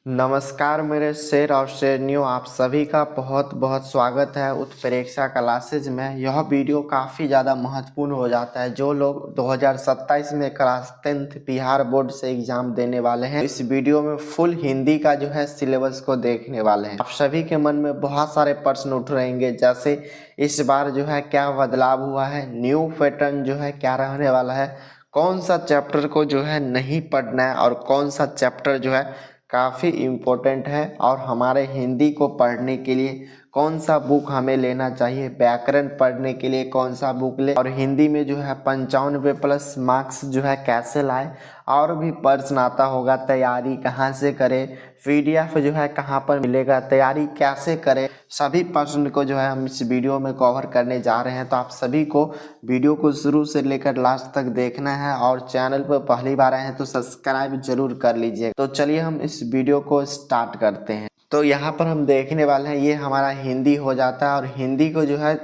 नमस्कार मेरे शेर और शेरनियों, आप सभी का बहुत बहुत स्वागत है उत्प्रेक्षा क्लासेज में। यह वीडियो काफ़ी ज़्यादा महत्वपूर्ण हो जाता है। जो लोग 2027 में क्लास 10th बिहार बोर्ड से एग्ज़ाम देने वाले हैं, इस वीडियो में फुल हिंदी का जो है सिलेबस को देखने वाले हैं। आप सभी के मन में बहुत सारे प्रश्न उठ रहेंगे, जैसे इस बार जो है क्या बदलाव हुआ है, न्यू पैटर्न जो है क्या रहने वाला है, कौन सा चैप्टर को जो है नहीं पढ़ना है और कौन सा चैप्टर जो है काफ़ी इम्पोर्टेंट है, और हमारे हिंदी को पढ़ने के लिए कौन सा बुक हमें लेना चाहिए, व्याकरण पढ़ने के लिए कौन सा बुक ले, और हिंदी में जो है 95+ मार्क्स जो है कैसे लाए, और भी प्रश्न आता होगा तैयारी कहाँ से करें, PDF जो है कहाँ पर मिलेगा, तैयारी कैसे करें, सभी प्रश्न को जो है हम इस वीडियो में कवर करने जा रहे हैं। तो आप सभी को वीडियो को शुरू से लेकर लास्ट तक देखना है, और चैनल पर पहली बार आए हैं तो सब्सक्राइब जरूर कर लीजिए। तो चलिए हम इस वीडियो को स्टार्ट करते हैं। तो यहाँ पर हम देखने वाले हैं, ये हमारा हिंदी हो जाता है, और हिंदी को जो है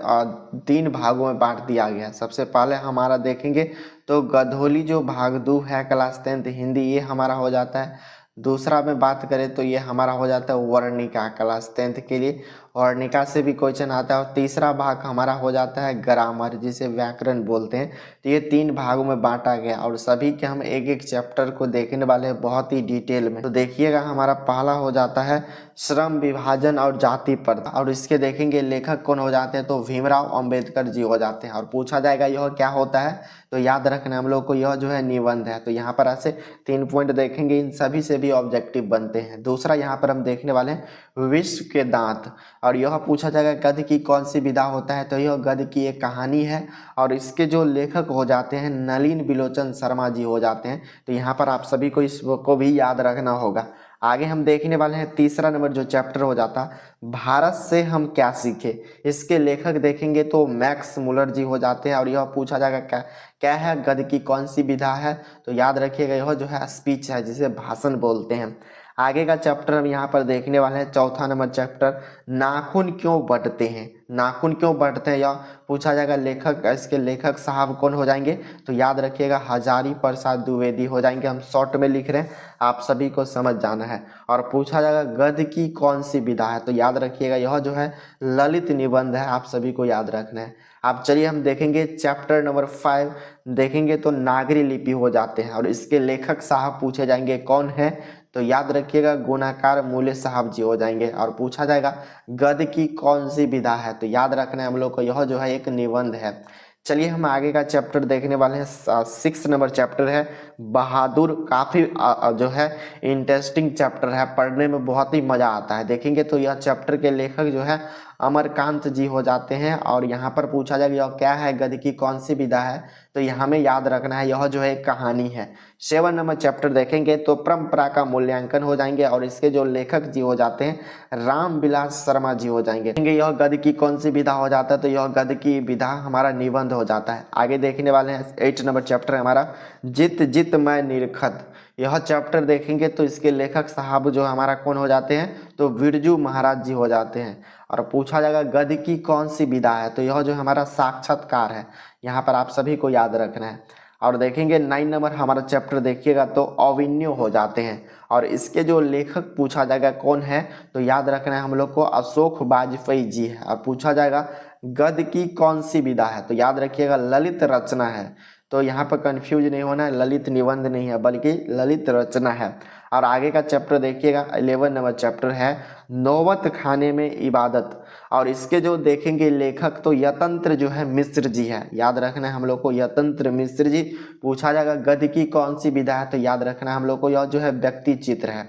3 भागों में बांट दिया गया है। सबसे पहले हमारा देखेंगे तो गधोली जो भाग 2 है क्लास 10th हिंदी, ये हमारा हो जाता है। दूसरा में बात करें तो ये हमारा हो जाता है वर्णिका क्लास 10th के लिए, वर्णिका से भी क्वेश्चन आता है। और तीसरा भाग हमारा हो जाता है ग्रामर, जिसे व्याकरण बोलते हैं। तो ये 3 भागों में बांटा गया, और सभी के हम एक एक चैप्टर को देखने वाले हैं बहुत ही डिटेल में। तो देखिएगा, हमारा पहला हो जाता है श्रम विभाजन और जाति प्रथा, और इसके देखेंगे लेखक कौन हो जाते हैं, तो भीमराव अंबेडकर जी हो जाते हैं। और पूछा जाएगा यह क्या होता है, तो याद रखना हम लोग को, यह जो है निबंध है। तो यहाँ पर ऐसे 3 पॉइंट देखेंगे, इन सभी से भी ऑब्जेक्टिव बनते हैं। दूसरा यहाँ पर हम देखने वाले हैं विश्व के दांत, और यह पूछा जाएगा गद्य की कौन सी विधा होता है, तो यह गद्य की एक कहानी है, और इसके जो लेखक हो जाते हैं नलिन बिलोचन शर्मा जी हो जाते हैं। तो यहाँ पर आप सभी को इसको भी याद रखना होगा। आगे हम देखने वाले हैं तीसरा नंबर जो चैप्टर हो जाता भारत से हम क्या सीखे, इसके लेखक देखेंगे तो मैक्स मुलर जी हो जाते हैं। और यह पूछा जाएगा क्या क्या है गद्य की कौन सी विधा है, तो याद रखिएगा यह जो है स्पीच है, जिसे भाषण बोलते हैं। आगे का चैप्टर हम यहाँ पर देखने वाले हैं, चौथा नंबर चैप्टर नाखून क्यों बढ़ते हैं। नाखून क्यों बढ़ते हैं यह पूछा जाएगा, लेखक इसके लेखक साहब कौन हो जाएंगे, तो याद रखिएगा हजारी प्रसाद द्विवेदी हो जाएंगे। हम शॉर्ट में लिख रहे हैं, आप सभी को समझ जाना है। और पूछा जाएगा गद्य की कौन सी विधा है, तो याद रखिएगा यह जो है ललित निबंध है, आप सभी को याद रखना है। आप चलिए हम देखेंगे चैप्टर नंबर 5, देखेंगे तो नागरी लिपि हो जाते हैं, और इसके लेखक साहब पूछे जाएंगे कौन है, तो याद रखिएगा गुणाकार मूल्य साहब जी हो जाएंगे। और पूछा जाएगा गद्य की कौन सी विधा है, तो याद रखना है हम लोग को, यह जो है एक निबंध है। चलिए हम आगे का चैप्टर देखने वाले हैं, 6 नंबर चैप्टर है बहादुर। काफ़ी जो है इंटरेस्टिंग चैप्टर है, पढ़ने में बहुत ही मज़ा आता है। देखेंगे तो यह चैप्टर के लेखक जो है अमरकांत जी हो जाते हैं। और यहाँ पर पूछा जाएगा यह क्या है, गद्य की कौन सी विधा है, तो यहाँ में याद रखना है यह जो है एक कहानी है। 7 नंबर चैप्टर देखेंगे तो परंपरा का मूल्यांकन हो जाएंगे, और इसके जो लेखक जी हो जाते हैं रामविलास शर्मा जी हो जाएंगे। यह गद्य की कौन सी विधा हो जाता है, तो यह गद्य की विधा हमारा निबंध हो जाता है। आगे देखने वाले हैं 8 नंबर चैप्टर है हमारा जित जित मैं निरखत। यह चैप्टर देखेंगे तो इसके लेखक साहब जो हमारा कौन हो जाते हैं, तो बिरजू महाराज जी हो जाते हैं। और पूछा जाएगा गद्य की कौन सी विधा है, तो यह जो हमारा साक्षात्कार है, यहाँ पर आप सभी को याद रखना है। और देखेंगे 9 नंबर हमारा चैप्टर देखिएगा तो अविन्यो हो जाते हैं, और इसके जो लेखक पूछा जाएगा कौन है, तो याद रखना है हम लोग को अशोक वाजपेयी जी है। और पूछा जाएगा गद्य की कौन सी विधा है, तो याद रखिएगा ललित रचना है। तो यहाँ पर कंफ्यूज नहीं होना है, ललित निबंध नहीं है बल्कि ललित रचना है। और आगे का चैप्टर देखिएगा 11 नंबर चैप्टर है नौबत खाने में इबादत, और इसके जो देखेंगे लेखक तो यतंत्र जो है मिश्र जी है। याद रखना है हम लोग को यतंत्र मिश्र जी। पूछा जाएगा गद्य की कौन सी विधा है, तो याद रखना है हम लोग को यह जो है व्यक्ति चित्र है।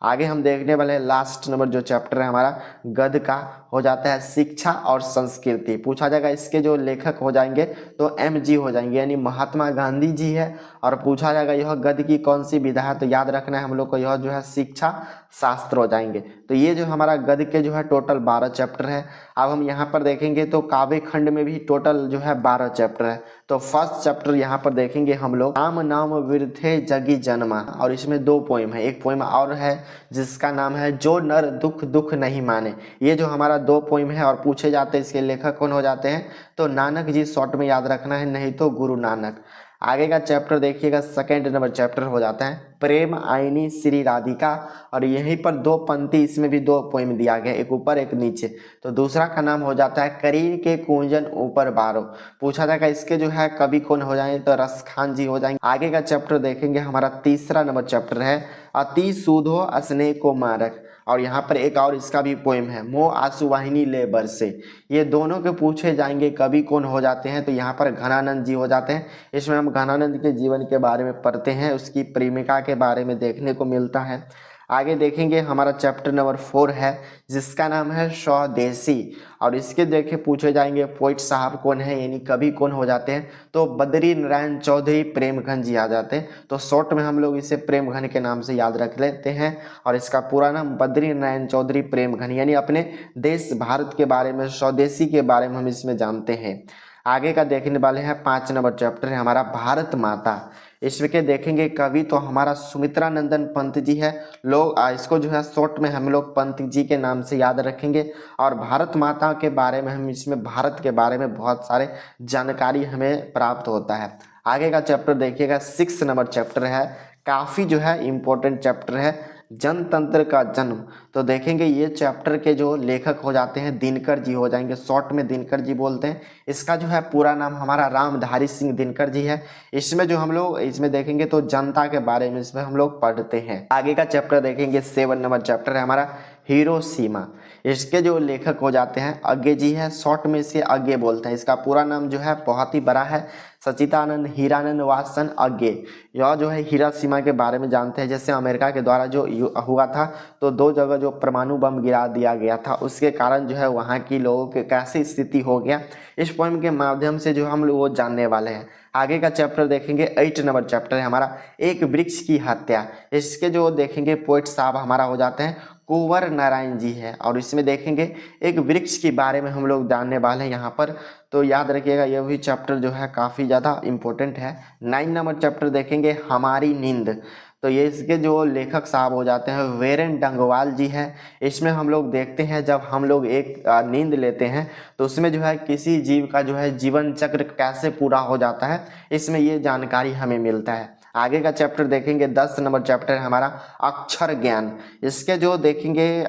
आगे हम देखने वाले हैं लास्ट नंबर जो चैप्टर है हमारा गद्य का हो जाता है शिक्षा और संस्कृति। पूछा जाएगा इसके जो लेखक हो जाएंगे तो MG हो जाएंगे, यानी महात्मा गांधी जी है। और पूछा जाएगा यह गद्य की कौन सी विधा है, तो याद रखना है हम लोग को यह जो है शिक्षा शास्त्र हो जाएंगे। तो ये जो हमारा गद्य के जो है टोटल 12 चैप्टर है। अब हम यहाँ पर देखेंगे तो काव्य खंड में भी टोटल जो है 12 चैप्टर है। तो फर्स्ट चैप्टर यहाँ पर देखेंगे हम लोग राम नाम विरथे जगी जन्मा, और इसमें 2 पोइम है। एक पोइम और है जिसका नाम है जो नर दुख दुख नहीं माने। ये जो हमारा 2 पोइम है, और पूछे जाते हैं इसके लेखक कौन हो जाते हैं, तो नानक जी शॉर्ट में याद रखना है, नहीं तो गुरु नानक। आगे का चैप्टर देखिएगा, सेकेंड नंबर चैप्टर हो जाता है प्रेम आईनी श्री राधिका। और यहीं पर दो पंक्ति, इसमें भी दो पोइम दिया गया, एक ऊपर एक नीचे। तो दूसरा का नाम हो जाता है करीर के कुंजन ऊपर बारो। पूछा जाएगा इसके जो है कवि कौन हो जाएंगे, तो रस खान जी हो जाएंगे। आगे का चैप्टर देखेंगे, हमारा तीसरा नंबर चैप्टर है अति सुधो स्नेह को मारक। और यहाँ पर एक और इसका भी पोएम है, मोह आंसू वाहिनी ले बरसे। ये दोनों के पूछे जाएंगे कवि कौन हो जाते हैं, तो यहाँ पर घनानंद जी हो जाते हैं। इसमें हम घनानंद के जीवन के बारे में पढ़ते हैं, उसकी प्रेमिका के बारे में देखने को मिलता है। आगे देखेंगे हमारा चैप्टर नंबर 4 है, जिसका नाम है स्वदेशी। और इसके देखे पूछे जाएंगे पोइट साहब कौन है, यानी कवि कौन हो जाते हैं, तो बद्री नारायण चौधरी प्रेमघन जी आ जाते हैं। तो शॉर्ट में हम लोग इसे प्रेमघन के नाम से याद रख लेते हैं। और इसका पूरा नाम बद्री नारायण चौधरी प्रेमघन, यानी अपने देश भारत के बारे में, स्वदेशी के बारे में हम इसमें जानते हैं। आगे का देखने वाले हैं 5 नंबर चैप्टर है हमारा भारत माता। इसके देखेंगे कवि तो हमारा सुमित्रा नंदन पंत जी है। लोग इसको जो है शॉर्ट में हम लोग पंत जी के नाम से याद रखेंगे। और भारत माता के बारे में हम इसमें भारत के बारे में बहुत सारे जानकारी हमें प्राप्त होता है। आगे का चैप्टर देखिएगा 6 नंबर चैप्टर है, काफ़ी जो है इम्पोर्टेंट चैप्टर है, जनतंत्र का जन्म। तो देखेंगे ये चैप्टर के जो लेखक हो जाते हैं दिनकर जी हो जाएंगे, शॉर्ट में दिनकर जी बोलते हैं। इसका जो है पूरा नाम हमारा रामधारी सिंह दिनकर जी है। इसमें जो हम लोग इसमें देखेंगे तो जनता के बारे में इसमें हम लोग पढ़ते हैं। आगे का चैप्टर देखेंगे 7 नंबर चैप्टर है हमारा हिरोशिमा। इसके जो लेखक हो जाते हैं अज्ञे जी है, शॉर्ट में इसे अज्ञे बोलते हैं। इसका पूरा नाम जो है बहुत ही बड़ा है, सचिदानंद हीरानंद वासन अज्ञे। यह जो है हिरोशिमा के बारे में जानते हैं। जैसे अमेरिका के द्वारा जो हुआ था, तो 2 जगह जो परमाणु बम गिरा दिया गया था, उसके कारण जो है वहाँ की लोगों के कैसी स्थिति हो गया, इस पोएम के माध्यम से जो हम लोग वो जानने वाले हैं। आगे का चैप्टर देखेंगे 8 नंबर चैप्टर है हमारा एक वृक्ष की हत्या। इसके जो देखेंगे पोइट साहब हमारा हो जाते हैं कुंवर नारायण जी है। और इसमें देखेंगे एक वृक्ष के बारे में हम लोग जानने वाले हैं यहाँ पर। तो याद रखिएगा यह भी चैप्टर जो है काफ़ी ज़्यादा इम्पोर्टेंट है। 9 नंबर चैप्टर देखेंगे हमारी नींद। तो ये इसके जो लेखक साहब हो जाते हैं वीरेन डंगवाल जी हैं। इसमें हम लोग देखते हैं जब हम लोग एक नींद लेते हैं तो उसमें जो है किसी जीव का जो है जीवन चक्र कैसे पूरा हो जाता है, इसमें ये जानकारी हमें मिलता है। आगे का चैप्टर देखेंगे 10 नंबर चैप्टर है हमारा अक्षर ज्ञान। इसके जो देखेंगे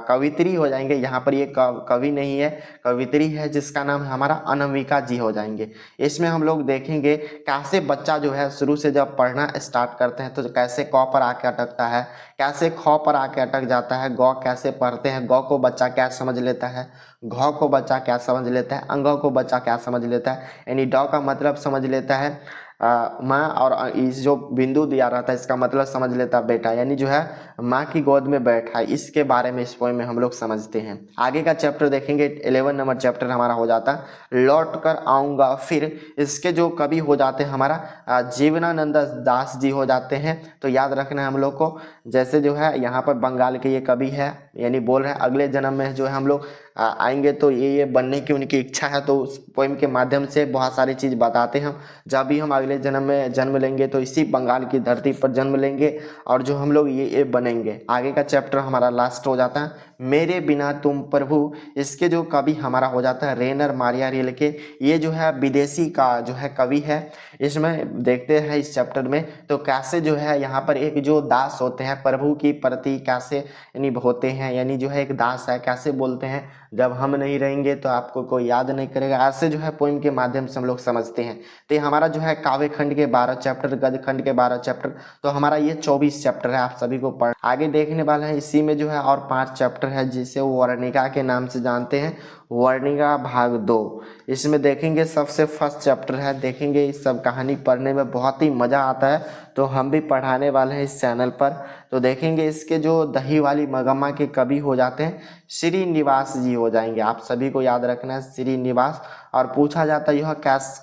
कवित्री हो जाएंगे, यहाँ पर ये कवि नहीं है, कवित्री है, जिसका नाम है हमारा अनामिका जी हो जाएंगे। इसमें हम लोग देखेंगे कैसे बच्चा जो है शुरू से जब पढ़ना स्टार्ट करते हैं तो कैसे क पर आके अटकता है, कैसे ख पर आके अटक जाता है, ग कैसे पढ़ते हैं, ग को बच्चा क्या समझ लेता है, घ को बच्चा क्या समझ लेता है, अंग को बच्चा क्या समझ लेता है, यानी ड का मतलब समझ लेता है माँ, और इस जो बिंदु दिया रहता है इसका मतलब समझ लेता बेटा, यानी जो है माँ की गोद में बैठा है। इसके बारे में इस पोएम में हम लोग समझते हैं। आगे का चैप्टर देखेंगे 11 नंबर चैप्टर हमारा हो जाता है लौट कर आऊँगा फिर। इसके जो कवि हो जाते हैं हमारा जीवनानंद दास जी हो जाते हैं। तो याद रखना है हम लोग को, जैसे जो है यहाँ पर बंगाल के ये कवि है, यानी बोल रहे हैं अगले जन्म में जो है हम लोग आएंगे तो ये बनने की उनकी इच्छा है। तो उस पोएम के माध्यम से बहुत सारी चीज़ बताते हैं। जब भी हम अगले जन्म में जन्म लेंगे तो इसी बंगाल की धरती पर जन्म लेंगे और जो हम लोग ये बनेंगे। आगे का चैप्टर हमारा लास्ट हो जाता है मेरे बिना तुम प्रभु। इसके जो कवि हमारा हो जाता है रेनर मारिया रिल्के। ये जो है विदेशी का जो है कवि है। इसमें देखते हैं इस चैप्टर में तो कैसे जो है यहाँ पर एक जो दास होते हैं प्रभु की प्रति कैसे यानी होते हैं, यानी जो है एक दास है, कैसे बोलते हैं जब हम नहीं रहेंगे तो आपको कोई याद नहीं करेगा। ऐसे जो है पोइम के माध्यम से हम लोग समझते हैं। तो ये हमारा जो है काव्य खंड के 12 चैप्टर, गद्य खंड के 12 चैप्टर, तो हमारा ये 24 चैप्टर है, आप सभी को पढ़ आगे देखने वाला है। इसी में जो है और 5 चैप्टर है जिसे वर्णिका के नाम से जानते हैं, वर्णिका भाग 2। इसमें देखेंगे सबसे फर्स्ट चैप्टर है, देखेंगे इस सब कहानी पढ़ने में बहुत ही मज़ा आता है, तो हम भी पढ़ाने वाले हैं इस चैनल पर। तो देखेंगे इसके जो दही वाली मगम्मा के कवि हो जाते हैं श्रीनिवास जी हो जाएंगे। आप सभी को याद रखना है श्रीनिवास। और पूछा जाता है यह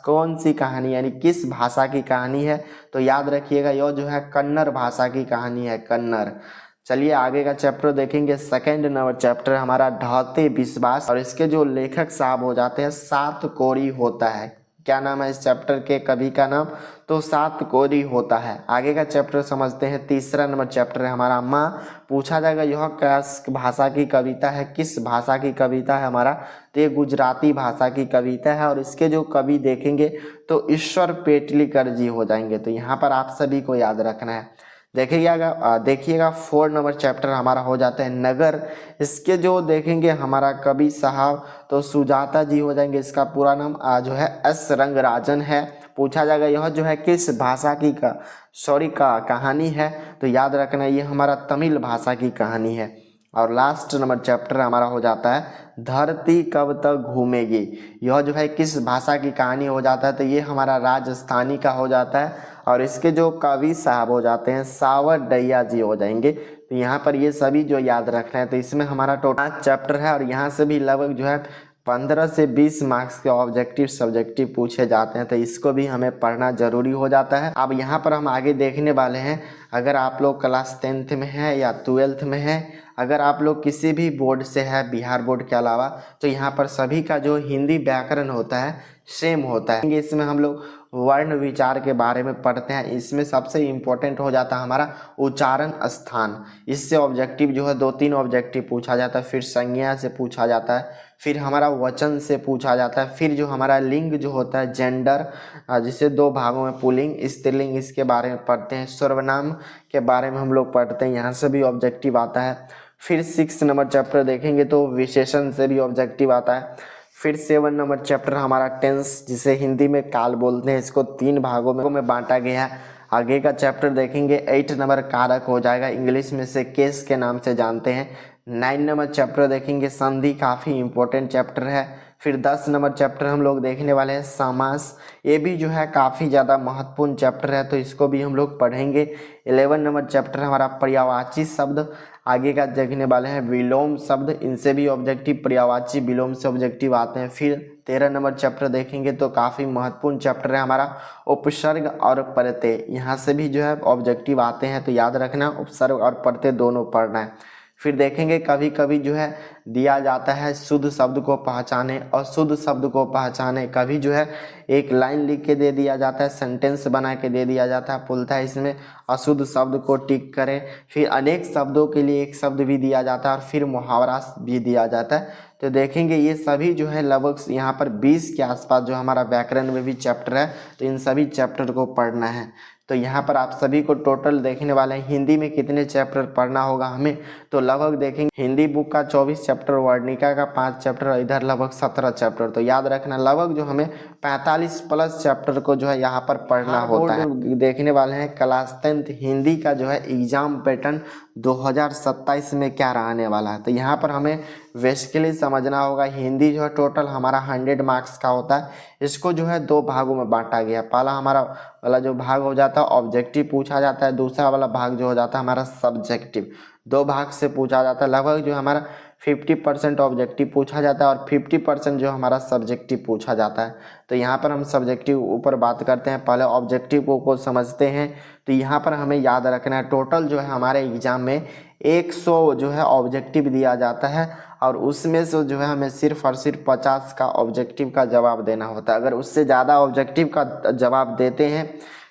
कौन सी कहानी यानी किस भाषा की कहानी है, तो याद रखिएगा यह जो है कन्नड़ भाषा की कहानी है, कन्नड़। चलिए आगे का चैप्टर देखेंगे। सेकंड नंबर चैप्टर हमारा ढाते विश्वास। और इसके जो लेखक साहब हो जाते हैं सात कोरी होता है। क्या नाम है इस चैप्टर के कवि का नाम? तो सात कोरी होता है। आगे का चैप्टर समझते हैं। तीसरा नंबर चैप्टर है हमारा माँ। पूछा जाएगा यह किस भाषा की कविता है, किस भाषा की कविता है हमारा? तो ये गुजराती भाषा की कविता है और इसके जो कवि देखेंगे तो ईश्वर पेटलीकर जी हो जाएंगे। तो यहाँ पर आप सभी को याद रखना है। देखिएगा 4 नंबर चैप्टर हमारा हो जाता है नगर। इसके जो देखेंगे हमारा कवि साहब तो सुजाता जी हो जाएंगे। इसका पूरा नाम जो है एस रंगराजन है। पूछा जाएगा यह जो है किस भाषा की कहानी है? तो याद रखना ये हमारा तमिल भाषा की कहानी है। और लास्ट नंबर चैप्टर हमारा हो जाता है धरती कब तक घूमेगी। यह जो है किस भाषा की कहानी हो जाता है? तो ये हमारा राजस्थानी का हो जाता है और इसके जो कवि साहब हो जाते हैं सावरडैया जी हो जाएंगे। तो यहाँ पर ये सभी जो याद रखना है। तो इसमें हमारा टोटल 5 चैप्टर है और यहाँ से भी लगभग जो है 15 से 20 मार्क्स के ऑब्जेक्टिव सब्जेक्टिव पूछे जाते हैं। तो इसको भी हमें पढ़ना जरूरी हो जाता है। अब यहाँ पर हम आगे देखने वाले हैं, अगर आप लोग क्लास 10th में है या 12th में है, अगर आप लोग किसी भी बोर्ड से है बिहार बोर्ड के अलावा, तो यहाँ पर सभी का जो हिंदी व्याकरण होता है सेम होता है। इसमें हम लोग वर्ण विचार के बारे में पढ़ते हैं। इसमें सबसे इम्पोर्टेंट हो जाता है हमारा उच्चारण स्थान। इससे ऑब्जेक्टिव जो है 2-3 ऑब्जेक्टिव पूछा जाता है। फिर संज्ञा से पूछा जाता है, फिर हमारा वचन से पूछा जाता है, फिर जो हमारा लिंग जो होता है जेंडर, जिसे 2 भागों में पुल्लिंग स्त्रीलिंग, इसके बारे में पढ़ते हैं। सर्वनाम के बारे में हम लोग पढ़ते हैं, यहाँ से भी ऑब्जेक्टिव आता है। फिर 6 नंबर चैप्टर देखेंगे तो विशेषण से भी ऑब्जेक्टिव आता है। फिर 7 नंबर चैप्टर हमारा टेंस, जिसे हिंदी में काल बोलते हैं, इसको 3 भागों में बांटा गया है। आगे का चैप्टर देखेंगे 8 नंबर कारक हो जाएगा, इंग्लिश में से केस के नाम से जानते हैं। 9 नंबर चैप्टर देखेंगे संधि, काफ़ी इंपॉर्टेंट चैप्टर है। फिर 10 नंबर चैप्टर हम लोग देखने वाले हैं समास, ये भी जो है काफ़ी ज़्यादा महत्वपूर्ण चैप्टर है, तो इसको भी हम लोग पढ़ेंगे। 11 नंबर चैप्टर हमारा पर्यायवाची शब्द, आगे का देखने वाले हैं विलोम शब्द, इनसे भी ऑब्जेक्टिव पर्यायवाची विलोम से ऑब्जेक्टिव आते हैं। फिर 13 नंबर चैप्टर देखेंगे तो काफ़ी महत्वपूर्ण चैप्टर है हमारा उपसर्ग और प्रत्यय, यहाँ से भी जो है ऑब्जेक्टिव आते हैं। तो याद रखना उपसर्ग और प्रत्यय दोनों पढ़ना है। फिर देखेंगे कभी कभी जो है दिया जाता है शुद्ध शब्द को पहचाने अशुद्ध शब्द को पहचाने, कभी जो है एक लाइन लिख के दे दिया जाता है, सेंटेंस बना के दे दिया जाता है, बोलता है इसमें अशुद्ध शब्द को टिक करें। फिर अनेक शब्दों के लिए एक शब्द भी दिया जाता है और फिर मुहावरा भी दिया जाता है। तो देखेंगे ये सभी जो है लगभग यहाँ पर 20 के आसपास जो हमारा व्याकरण में भी चैप्टर है, तो इन सभी चैप्टर को पढ़ना है। तो यहाँ पर आप सभी को टोटल देखने वाले हैं हिंदी में कितने चैप्टर पढ़ना होगा हमें, तो लगभग देखेंगे हिंदी बुक का 24 चैप्टर, वर्णिका का 5 चैप्टर और इधर लगभग 17 चैप्टर। तो याद रखना लगभग जो हमें 45 प्लस चैप्टर को जो है यहाँ पर पढ़ना होता है। देखने वाले हैं क्लास 10th हिंदी का जो है एग्जाम पैटर्न 2027 में क्या रहने वाला है। तो यहाँ पर हमें बेसिकली समझना होगा हिंदी जो है टोटल हमारा 100 मार्क्स का होता है। इसको जो है 2 भागों में बांटा गया। पहला हमारा वाला जो भाग हो जाता है ऑब्जेक्टिव पूछा जाता है, दूसरा वाला भाग जो हो जाता है हमारा सब्जेक्टिव। 2 भाग से पूछा जाता है। लगभग जो हमारा 50% ऑब्जेक्टिव पूछा जाता है और 50% जो हमारा सब्जेक्टिव पूछा जाता है। तो यहाँ पर हम सब्जेक्टिव ऊपर बात करते हैं, पहले ऑब्जेक्टिव को समझते हैं। तो यहाँ पर हमें याद रखना है टोटल जो है हमारे एग्जाम में 100 जो है ऑब्जेक्टिव दिया जाता है और उसमें से जो है हमें सिर्फ और सिर्फ 50 का ऑब्जेक्टिव का जवाब देना होता है। अगर उससे ज़्यादा ऑब्जेक्टिव का जवाब देते हैं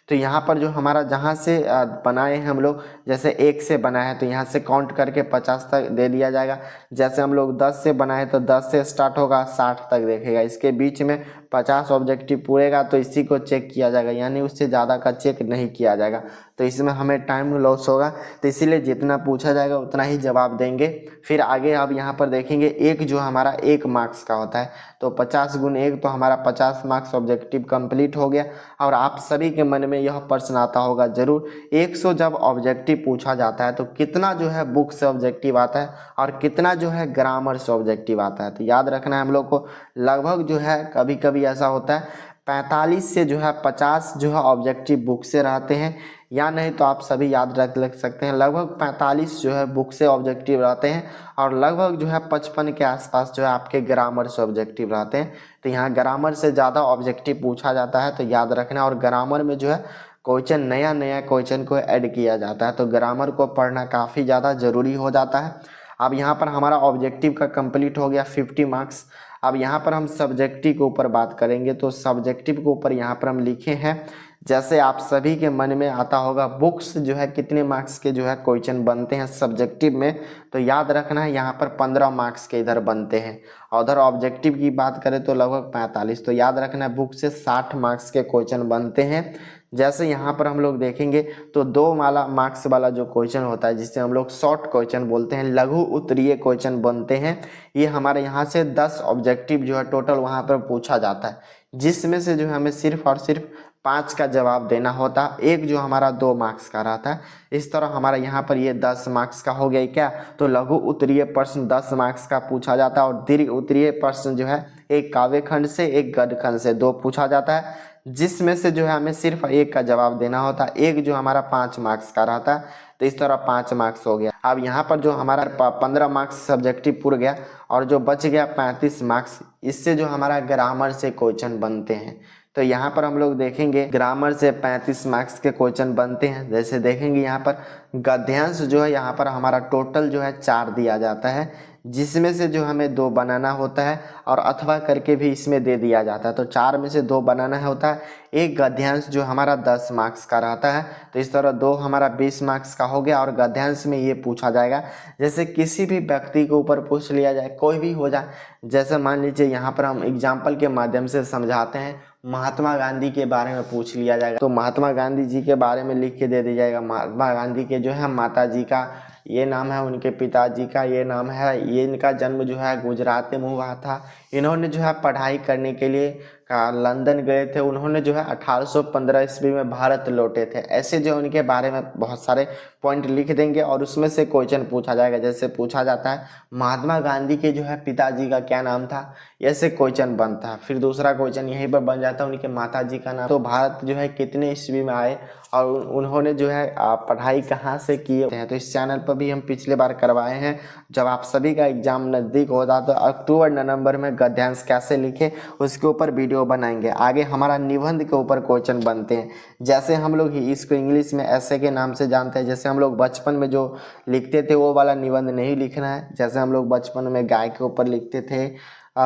तो यहाँ पर जो हमारा जहाँ से बनाए हैं हम लोग, जैसे 1 से बना है तो यहाँ से काउंट करके 50 तक दे दिया जाएगा। जैसे हम लोग 10 से बनाए तो 10 से स्टार्ट होगा 60 तक देखेगा। इसके बीच में 50 ऑब्जेक्टिव पूरेगा तो इसी को चेक किया जाएगा, यानी उससे ज़्यादा का चेक नहीं किया जाएगा। तो इसमें हमें टाइम लॉस होगा, तो इसीलिए जितना पूछा जाएगा उतना ही जवाब देंगे। फिर आगे अब यहाँ पर देखेंगे एक जो हमारा 1 मार्क्स का होता है, तो 50 × 1 तो हमारा 50 मार्क्स ऑब्जेक्टिव कंप्लीट हो गया। और आप सभी के मन में यह प्रश्न आता होगा जरूर, 100 जब ऑब्जेक्टिव पूछा जाता है तो कितना जो है बुक से ऑब्जेक्टिव आता है और कितना जो है ग्रामर से ऑब्जेक्टिव आता है। तो याद रखना है हम लोग को लगभग जो है कभी कभी ऐसा होता है 45 से जो है 50 जो है ऑब्जेक्टिव बुक से रहते हैं, या नहीं तो आप सभी याद रख सकते हैं लगभग 45 जो है बुक से ऑब्जेक्टिव रहते हैं और लगभग जो है 55 के आसपास जो है आपके ग्रामर से ऑब्जेक्टिव रहते हैं। तो यहाँ ग्रामर से ज़्यादा ऑब्जेक्टिव पूछा जाता है, तो याद रखना। और ग्रामर में जो है क्वेश्चन नया क्वेश्चन को ऐड किया जाता है, तो ग्रामर को पढ़ना काफ़ी ज़्यादा ज़रूरी हो जाता है। अब यहाँ पर हमारा ऑब्जेक्टिव का कंप्लीट हो गया 50 मार्क्स। अब यहाँ पर हम सब्जेक्टिव के ऊपर बात करेंगे। तो सब्जेक्टिव के ऊपर यहाँ पर हम लिखे हैं, जैसे आप सभी के मन में आता होगा बुक्स जो है कितने मार्क्स के जो है क्वेश्चन बनते हैं सब्जेक्टिव में, तो याद रखना है यहाँ पर 15 मार्क्स के इधर बनते हैं। और उधर ऑब्जेक्टिव की बात करें तो लगभग 45, तो याद रखना है बुक से 60 मार्क्स के क्वेश्चन बनते हैं। जैसे यहाँ पर हम लोग देखेंगे तो 2 मार्क्स वाला जो क्वेश्चन होता है जिससे हम लोग शॉर्ट क्वेश्चन बोलते हैं, लघु उत्तरीय क्वेश्चन बनते हैं। ये हमारे यहाँ से 10 ऑब्जेक्टिव जो है टोटल वहाँ पर पूछा जाता है, जिसमें से जो है हमें सिर्फ और सिर्फ 5 का जवाब देना होता है। एक जो हमारा 2 मार्क्स का रहता है। इस तरह हमारा यहाँ पर ये 10 मार्क्स का हो गया क्या। तो लघु उत्तरीय प्रश्न 10 मार्क्स का पूछा जाता है और दीर्घ उत्तरीय प्रश्न जो है एक काव्य खंड से एक गद्य खंड से 2 पूछा जाता है, जिसमें से जो है हमें सिर्फ एक का जवाब देना होता है। एक जो हमारा 5 मार्क्स का रहता है, तो इस तरह 5 मार्क्स हो गया। अब यहाँ पर जो हमारा 15 मार्क्स सब्जेक्टिव पूरा गया और जो बच गया 35 मार्क्स, इससे जो हमारा ग्रामर से क्वेश्चन बनते हैं। तो यहाँ पर हम लोग देखेंगे ग्रामर से 35 मार्क्स के क्वेश्चन बनते हैं। जैसे देखेंगे यहाँ पर गद्यांश जो है यहाँ पर हमारा टोटल जो है 4 दिया जाता है, जिसमें से जो हमें 2 बनाना होता है और अथवा करके भी इसमें दे दिया जाता है। तो 4 में से 2 बनाना होता है। एक गद्यांश जो हमारा 10 मार्क्स का रहता है, तो इस तरह 2 हमारा 20 मार्क्स का हो गया। और गद्यांश में ये पूछा जाएगा, जैसे किसी भी व्यक्ति के ऊपर पूछ लिया जाए, कोई भी हो जाए। जैसे मान लीजिए यहाँ पर हम एग्जाम्पल के माध्यम से समझाते हैं, महात्मा गांधी के बारे में पूछ लिया जाएगा, तो महात्मा गांधी जी के बारे में लिख के दे दी जाएगा। महात्मा गांधी के जो है माता जी का ये नाम है, उनके पिताजी का ये नाम है, ये इनका जन्म जो है गुजरात में हुआ था। इन्होंने जो है पढ़ाई करने के लिए लंदन गए थे। उन्होंने जो है 1815 ईस्वी में भारत लौटे थे। ऐसे जो उनके बारे में बहुत सारे पॉइंट लिख देंगे और उसमें से क्वेश्चन पूछा जाएगा। जैसे पूछा जाता है महात्मा गांधी के जो है पिताजी का क्या नाम था, ऐसे क्वेश्चन बनता है। फिर दूसरा क्वेश्चन यहीं पर बन जाता है उनके माता जी का नाम। तो भारत जो है कितने ईस्वी में आए और उन्होंने जो है पढ़ाई कहाँ से किए हैं। तो इस चैनल पर भी हम पिछले बार करवाए हैं। जब आप सभी का एग्जाम नज़दीक होता तो अक्टूबर नवंबर में गद्यांश कैसे लिखे उसके ऊपर वीडियो बनाएंगे। आगे हमारा निबंध के ऊपर क्वेश्चन बनते हैं। जैसे हम लोग इसको इंग्लिश में ऐसे के नाम से जानते हैं। जैसे हम लोग बचपन में जो लिखते थे वो वाला निबंध नहीं लिखना है। जैसे हम लोग बचपन में गाय के ऊपर लिखते थे,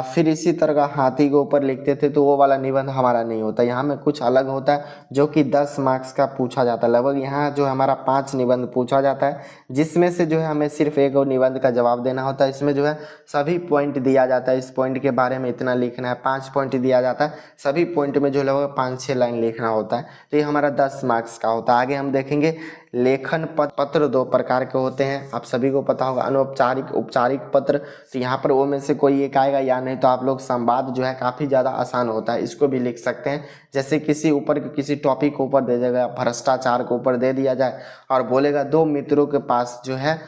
फिर इसी तरह का हाथी के ऊपर लिखते थे, तो वो वाला निबंध हमारा नहीं होता। यहाँ में कुछ अलग होता है जो कि 10 मार्क्स का पूछा जाता है। लगभग यहाँ जो हमारा 5 निबंध पूछा जाता है, जिसमें से जो है हमें सिर्फ एक और निबंध का जवाब देना होता है। इसमें जो है सभी पॉइंट दिया जाता है, इस पॉइंट के बारे में इतना लिखना है। 5 पॉइंट दिया जाता है, सभी पॉइंट में जो लगभग 5-6 लाइन लिखना होता है। तो ये हमारा 10 मार्क्स का होता है। आगे हम देखेंगे लेखन पत्र 2 प्रकार के होते हैं, आप सभी को पता होगा, अनौपचारिक औपचारिक पत्र। तो यहाँ पर वो में से कोई एक आएगा या नहीं तो आप लोग संवाद जो है काफ़ी ज़्यादा आसान होता है, इसको भी लिख सकते हैं। जैसे किसी ऊपर किसी टॉपिक के ऊपर दे देगा, भ्रष्टाचार के ऊपर दे दिया जाए और बोलेगा 2 मित्रों के पास जो है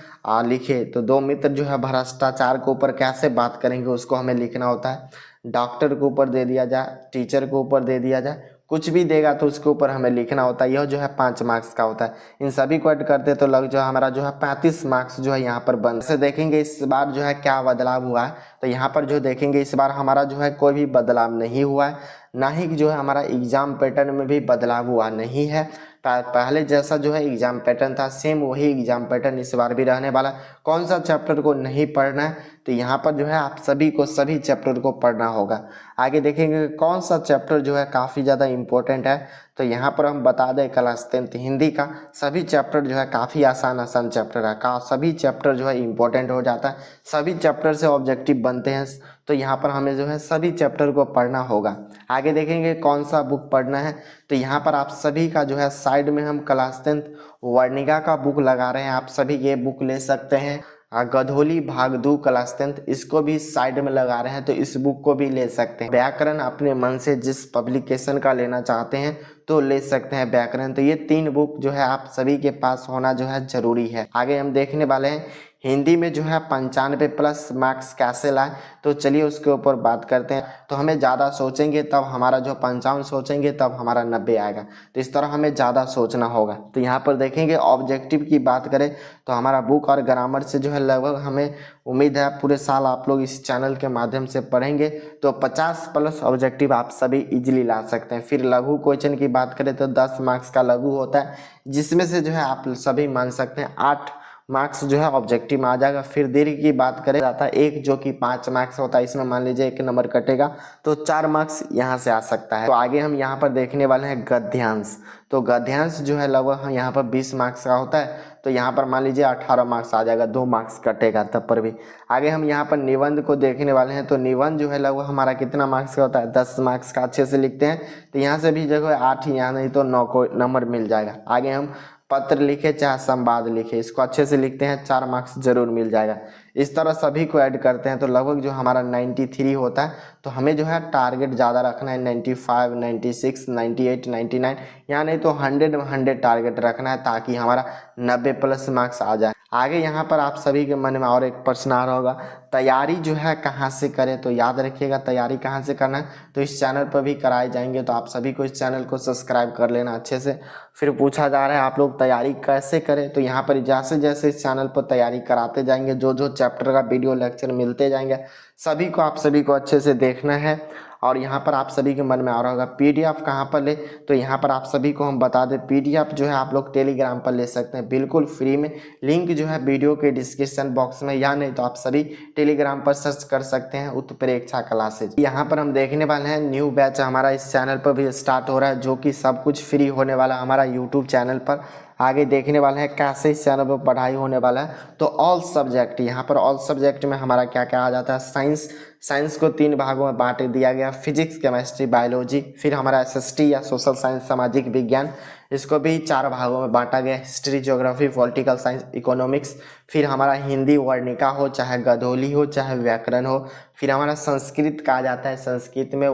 लिखे, तो 2 मित्र जो है भ्रष्टाचार के ऊपर कैसे बात करेंगे उसको हमें लिखना होता है। डॉक्टर के ऊपर दे दिया जाए, टीचर के ऊपर दे दिया जाए, कुछ भी देगा तो उसके ऊपर हमें लिखना होता है। यह जो है 5 मार्क्स का होता है। इन सभी को ऐड करते तो लग जो हमारा जो है 35 मार्क्स जो है यहाँ पर बन से देखेंगे। इस बार जो है क्या बदलाव हुआ है, तो यहाँ पर जो देखेंगे इस बार हमारा जो है कोई भी बदलाव नहीं हुआ है, ना ही जो है हमारा एग्जाम पैटर्न में भी बदलाव हुआ नहीं है। पहले जैसा जो है एग्जाम पैटर्न था सेम वही एग्जाम पैटर्न इस बार भी रहने वाला। कौन सा चैप्टर को नहीं पढ़ना है, तो यहाँ पर जो है आप सभी को सभी चैप्टर को पढ़ना होगा। आगे देखेंगे कौन सा चैप्टर जो है काफ़ी ज़्यादा इम्पोर्टेंट है, तो यहाँ पर हम बता दें क्लास 10th हिंदी का सभी चैप्टर जो है काफ़ी आसान चैप्टर है। सभी चैप्टर जो है इम्पोर्टेंट हो जाता है, सभी चैप्टर से ऑब्जेक्टिव बनते हैं। तो यहाँ पर हमें जो है सभी चैप्टर को पढ़ना होगा। आगे देखेंगे कौन सा बुक पढ़ना है, तो यहाँ पर आप सभी का जो है साइड में हम क्लास 10th वर्णिका का बुक लगा रहे हैं, आप सभी ये बुक ले सकते हैं। गधोली भाग 2 क्लास 10th इसको भी साइड में लगा रहे हैं, तो इस बुक को भी ले सकते हैं। व्याकरण अपने मन से जिस पब्लिकेशन का लेना चाहते हैं तो ले सकते हैं व्याकरण। तो ये 3 बुक जो है आप सभी के पास होना जो है जरूरी है। आगे हम देखने वाले हैं हिंदी में जो है 95+ मार्क्स कैसे लाए, तो चलिए उसके ऊपर बात करते हैं। तो हमें ज़्यादा सोचेंगे तब हमारा जो 55 सोचेंगे तब हमारा 90 आएगा, तो इस तरह हमें ज़्यादा सोचना होगा। तो यहाँ पर देखेंगे ऑब्जेक्टिव की बात करें तो हमारा बुक और ग्रामर से जो है लगभग हमें उम्मीद है पूरे साल आप लोग इस चैनल के माध्यम से पढ़ेंगे तो 50+ ऑब्जेक्टिव आप सभी इजीली ला सकते हैं। फिर लघु क्वेश्चन की बात करें तो 10 मार्क्स का लघु होता है, जिसमें से जो है आप सभी मान सकते हैं 8 मार्क्स जो है ऑब्जेक्टिव में आ जाएगा। फिर दीर्घ की बात करें जाता है एक जो कि 5 मार्क्स होता है, इसमें मान लीजिए 1 नंबर कटेगा तो 4 मार्क्स यहाँ से आ सकता है। तो आगे हम यहाँ पर देखने वाले हैं गद्यांश। तो गद्यांश जो है लगभग यहाँ पर 20 मार्क्स का होता है, तो यहाँ पर मान लीजिए 18 मार्क्स आ जाएगा, 2 मार्क्स कटेगा तब पर भी। आगे हम यहाँ पर निबंध को देखने वाले हैं। तो निबंध जो है लगभग हमारा कितना मार्क्स का होता है, 10 मार्क्स का अच्छे से लिखते हैं तो यहाँ से भी जगह 8 यहाँ नहीं तो 9 को नंबर मिल जाएगा। आगे हम पत्र लिखे चाहे संवाद लिखे, इसको अच्छे से लिखते हैं 4 मार्क्स जरूर मिल जाएगा। इस तरह सभी को ऐड करते हैं तो लगभग जो हमारा 93 होता है। तो हमें जो है टारगेट ज़्यादा रखना है, 95, 96, 98, 99 या नहीं तो 100 टारगेट रखना है ताकि हमारा 90 प्लस मार्क्स आ जाए। आगे यहाँ पर आप सभी के मन में और एक प्रश्न आ रहा होगा, तैयारी जो है कहाँ से करें। तो याद रखिएगा तैयारी कहाँ से करना है, तो इस चैनल पर भी कराए जाएंगे, तो आप सभी को इस चैनल को सब्सक्राइब कर लेना अच्छे से। फिर पूछा जा रहा है आप लोग तैयारी कैसे करें, तो यहाँ पर जैसे जैसे इस चैनल पर तैयारी कराते जाएंगे, जो जो चैप्टर का वीडियो लेक्चर मिलते जाएंगे, सभी को आप सभी को अच्छे से देखना है। और यहाँ पर आप सभी के मन में आ रहा होगा पीडीएफ कहाँ पर ले, तो यहाँ पर आप सभी को हम बता दें पीडीएफ जो है आप लोग टेलीग्राम पर ले सकते हैं बिल्कुल फ्री में। लिंक जो है वीडियो के डिस्क्रिप्शन बॉक्स में, या नहीं तो आप सभी टेलीग्राम पर सर्च कर सकते हैं उत्प्रेक्षा क्लासेज। यहाँ पर हम देखने वाले हैं न्यू बैच हमारा इस चैनल पर भी स्टार्ट हो रहा है, जो कि सब कुछ फ्री होने वाला हमारा यूट्यूब चैनल पर। आगे देखने वाले हैं कैसे इस चैनल पर पढ़ाई होने वाला है। तो ऑल सब्जेक्ट, यहाँ पर ऑल सब्जेक्ट में हमारा क्या क्या आ जाता है, साइंस को 3 भागों में बांट दिया गया, फिजिक्स, केमिस्ट्री, बायोलॉजी। फिर हमारा एसएसटी या सोशल साइंस सामाजिक विज्ञान, इसको भी 4 भागों में बांटा गया, history, geography, political science, economics. फिर हमारा हिंदी वर्णिका हो चाहे गधोली हो चाहे व्याकरण हो। फिर हमारा संस्कृत कहा जाता है, संस्कृत में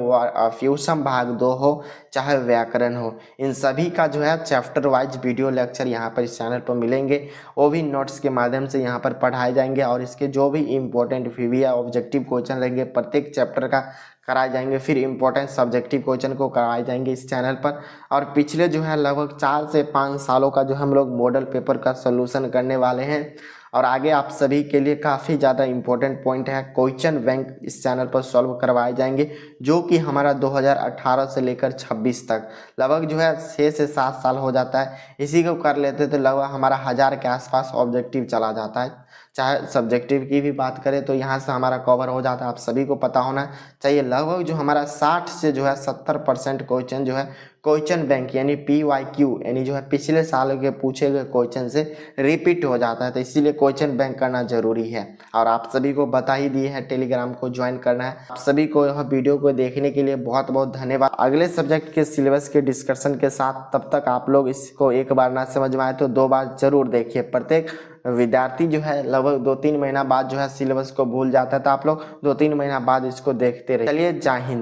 फ्यूसम भाग 2 हो चाहे व्याकरण हो। इन सभी का जो है चैप्टर वाइज वीडियो लेक्चर यहाँ पर इस चैनल पर मिलेंगे, वो भी नोट्स के माध्यम से यहाँ पर पढ़ाए जाएंगे। और इसके जो भी इम्पोर्टेंट वीवी या ऑब्जेक्टिव क्वेश्चन रहेंगे प्रत्येक चैप्टर का कराए जाएंगे। फिर इम्पोर्टेंट सब्जेक्टिव क्वेश्चन को कराए जाएंगे इस चैनल पर। और पिछले जो है लगभग 4 से 5 सालों का जो हम लोग मॉडल पेपर का सोल्यूशन करने वाले हैं। और आगे आप सभी के लिए काफ़ी ज़्यादा इंपॉर्टेंट पॉइंट है, क्वेश्चन बैंक इस चैनल पर सॉल्व करवाए जाएंगे, जो कि हमारा 2018 से लेकर 26 तक लगभग जो है 6 से 7 साल हो जाता है। इसी को कर लेते तो लगभग हमारा 1000 के आसपास ऑब्जेक्टिव चला जाता है। चाहे सब्जेक्टिव की भी बात करें तो यहाँ से हमारा कवर हो जाता है। आप सभी को पता होना चाहिए लगभग जो हमारा 60 से जो है 70% क्वेश्चन जो है क्वेश्चन बैंक यानी PYQ यानी जो है पिछले साल के पूछे गए क्वेश्चन से रिपीट हो जाता है। तो इसीलिए क्वेश्चन बैंक करना जरूरी है। और आप सभी को बता ही दिए है टेलीग्राम को ज्वाइन करना है। आप सभी को यह वीडियो को देखने के लिए बहुत बहुत धन्यवाद। अगले सब्जेक्ट के सिलेबस के डिस्कशन के साथ, तब तक आप लोग इसको एक बार ना समझ में आए तो 2 बार जरूर देखिए। प्रत्येक विद्यार्थी जो है लगभग 2-3 महीना बाद जो है सिलेबस को भूल जाता है, तो आप लोग 2-3 महीना बाद इसको देखते रहिए। चलिए, जय हिंद।